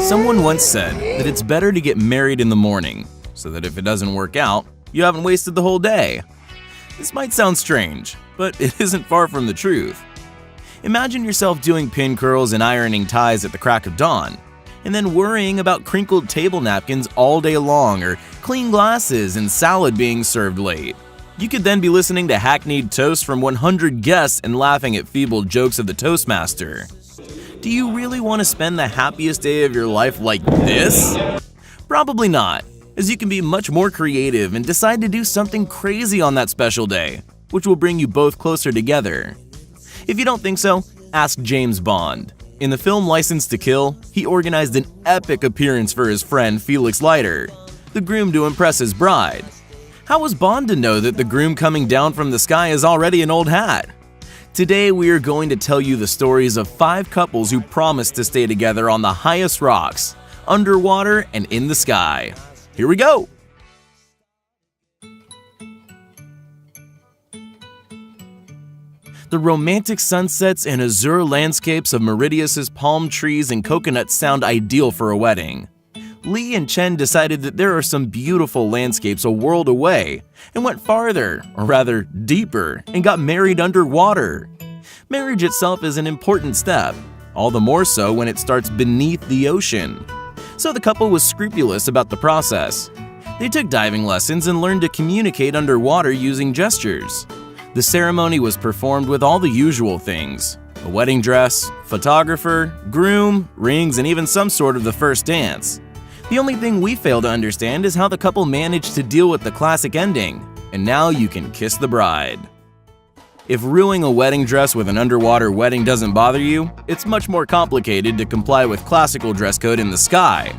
Someone once said that it's better to get married in the morning, so that if it doesn't work out, you haven't wasted the whole day. This might sound strange, but it isn't far from the truth. Imagine yourself doing pin curls and ironing ties at the crack of dawn, and then worrying about crinkled table napkins all day long or clean glasses and salad being served late. You could then be listening to hackneyed toast from 100 guests and laughing at feeble jokes of the Toastmaster. Do you really want to spend the happiest day of your life like this? Probably not, as you can be much more creative and decide to do something crazy on that special day, which will bring you both closer together. If you don't think so, ask James Bond. In the film License to Kill, he organized an epic appearance for his friend Felix Leiter, the groom to impress his bride. How was Bond to know that the groom coming down from the sky is already an old hat? Today we are going to tell you the stories of 5 couples who promised to stay together on the highest rocks, underwater and in the sky. Here we go! The romantic sunsets and azure landscapes of Mauritius's palm trees and coconuts sound ideal for a wedding. Lee and Chen decided that there are some beautiful landscapes a world away and went farther, or rather deeper, and got married underwater. Marriage itself is an important step, all the more so when it starts beneath the ocean. So the couple was scrupulous about the process. They took diving lessons and learned to communicate underwater using gestures. The ceremony was performed with all the usual things: a wedding dress, photographer, groom, rings, and even some sort of the first dance. The only thing we fail to understand is how the couple managed to deal with the classic ending, and now you can kiss the bride. If ruining a wedding dress with an underwater wedding doesn't bother you, it's much more complicated to comply with classical dress code in the sky.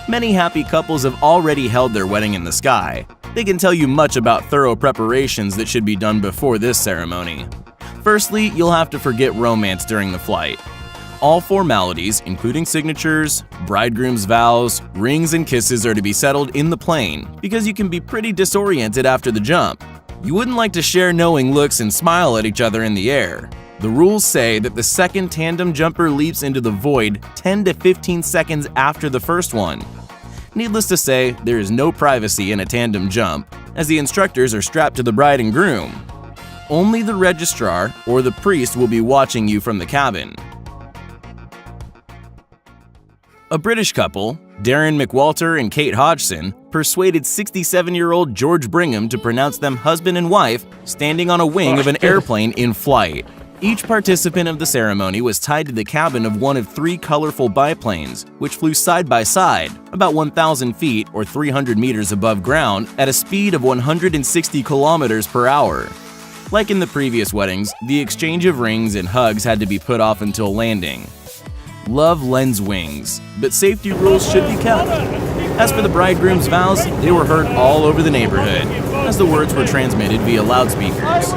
Many happy couples have already held their wedding in the sky. They can tell you much about thorough preparations that should be done before this ceremony. Firstly, you'll have to forget romance during the flight. All formalities, including signatures, bridegroom's vows, rings, and kisses, are to be settled in the plane because you can be pretty disoriented after the jump. You wouldn't like to share knowing looks and smile at each other in the air. The rules say that the second tandem jumper leaps into the void 10 to 15 seconds after the first one. Needless to say, there is no privacy in a tandem jump, as the instructors are strapped to the bride and groom. Only the registrar or the priest will be watching you from the cabin. A British couple, Darren McWalter and Kate Hodgson, persuaded 67-year-old George Brigham to pronounce them husband and wife standing on a wing of an airplane in flight. Each participant of the ceremony was tied to the cabin of one of 3 colorful biplanes, which flew side by side, about 1,000 feet or 300 meters above ground, at a speed of 160 kilometers per hour. Like in the previous weddings, the exchange of rings and hugs had to be put off until landing. Love lends wings, but safety rules should be kept. As for the bridegroom's vows, they were heard all over the neighborhood, as the words were transmitted via loudspeakers.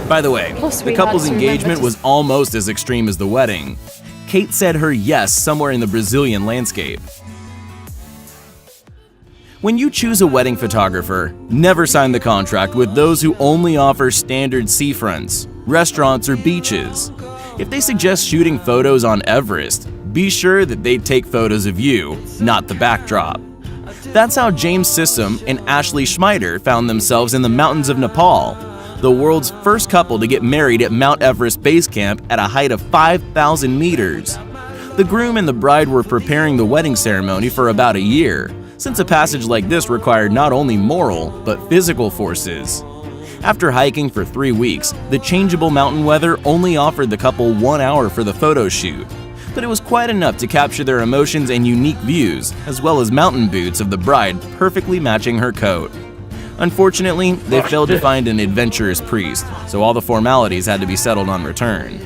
By the way, the couple's engagement was almost as extreme as the wedding. Kate said her yes somewhere in the Brazilian landscape. When you choose a wedding photographer, never sign the contract with those who only offer standard seafronts, restaurants, or beaches. If they suggest shooting photos on Everest, be sure that they take photos of you, not the backdrop. That's how James Sissom and Ashley Schmeider found themselves in the mountains of Nepal, the world's first couple to get married at Mount Everest Base Camp at a height of 5,000 meters. The groom and the bride were preparing the wedding ceremony for about a year, since a passage like this required not only moral, but physical forces. After hiking for 3 weeks, the changeable mountain weather only offered the couple 1 hour for the photo shoot, but it was quite enough to capture their emotions and unique views, as well as mountain boots of the bride perfectly matching her coat. Unfortunately, they failed to find an adventurous priest, so all the formalities had to be settled on return.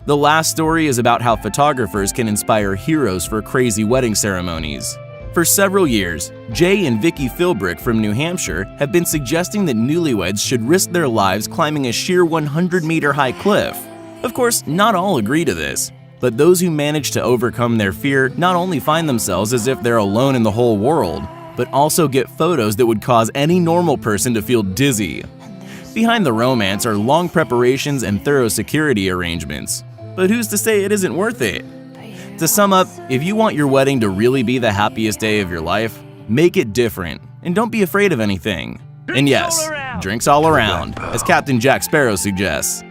The last story is about how photographers can inspire heroes for crazy wedding ceremonies. For several years, Jay and Vicky Philbrick from New Hampshire have been suggesting that newlyweds should risk their lives climbing a sheer 100-meter-high cliff. Of course, not all agree to this, but those who manage to overcome their fear not only find themselves as if they're alone in the whole world, but also get photos that would cause any normal person to feel dizzy. Behind the romance are long preparations and thorough security arrangements. But who's to say it isn't worth it? To sum up, if you want your wedding to really be the happiest day of your life, make it different, and don't be afraid of anything. And yes, drinks all around, as Captain Jack Sparrow suggests.